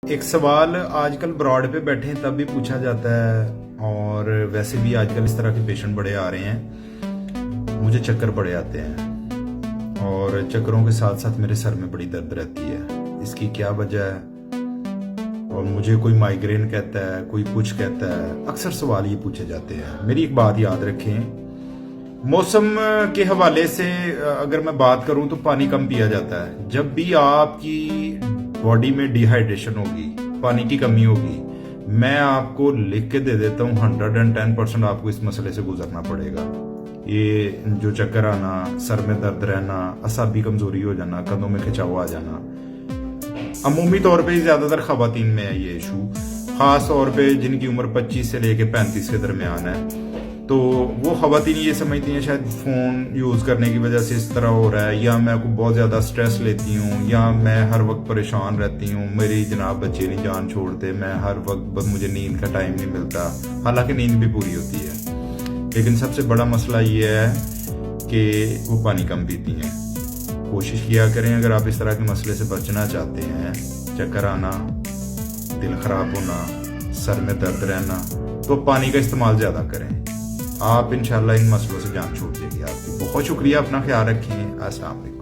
ایک سوال آج کل براڈ پہ بیٹھے ہیں تب بھی پوچھا جاتا ہے، اور ویسے بھی آج کل اس طرح کے پیشنٹ بڑے آ رہے ہیں، مجھے چکر بڑے آتے ہیں اور چکروں کے ساتھ ساتھ میرے سر میں بڑی درد رہتی ہے، اس کی کیا وجہ ہے؟ اور مجھے کوئی مائیگرین کہتا ہے، کوئی کچھ کہتا ہے، اکثر سوال یہ پوچھے جاتے ہیں۔ میری ایک بات یاد رکھیں، موسم کے حوالے سے اگر میں بات کروں تو پانی کم پیا جاتا ہے۔ جب بھی آپ کی باڈی میں ڈی ہائیڈریشن ہوگی، پانی کی کمی ہوگی، میں آپ کو لکھ کے دے دیتا ہوں 110% آپ کو اس مسئلے سے گزرنا پڑے گا۔ یہ جو چکر آنا، سر میں درد رہنا، اعصابی کمزوری ہو جانا، قدموں میں کھچاؤ آ جانا، عمومی طور پہ زیادہ تر خواتین میں ہے یہ ایشو، خاص طور پہ جن کی عمر 25 سے لے کے 35 کے درمیان ہے۔ تو وہ خواتین یہ سمجھتی ہیں شاید فون یوز کرنے کی وجہ سے اس طرح ہو رہا ہے، یا میں کو بہت زیادہ سٹریس لیتی ہوں، یا میں ہر وقت پریشان رہتی ہوں، میری جناب بچے نہیں جان چھوڑتے، میں ہر وقت بس مجھے نیند کا ٹائم نہیں ملتا، حالانکہ نیند بھی پوری ہوتی ہے۔ لیکن سب سے بڑا مسئلہ یہ ہے کہ وہ پانی کم پیتی ہیں۔ کوشش کیا کریں، اگر آپ اس طرح کے مسئلے سے بچنا چاہتے ہیں، چکر آنا، دل خراب ہونا، سر میں درد رہنا، تو پانی کا استعمال زیادہ کریں۔ آپ انشاءاللہ ان مسئلوں سے جان چھوٹ جائے گی آپ کی۔ بہت شکریہ، اپنا خیال رکھیں۔ السلام علیکم۔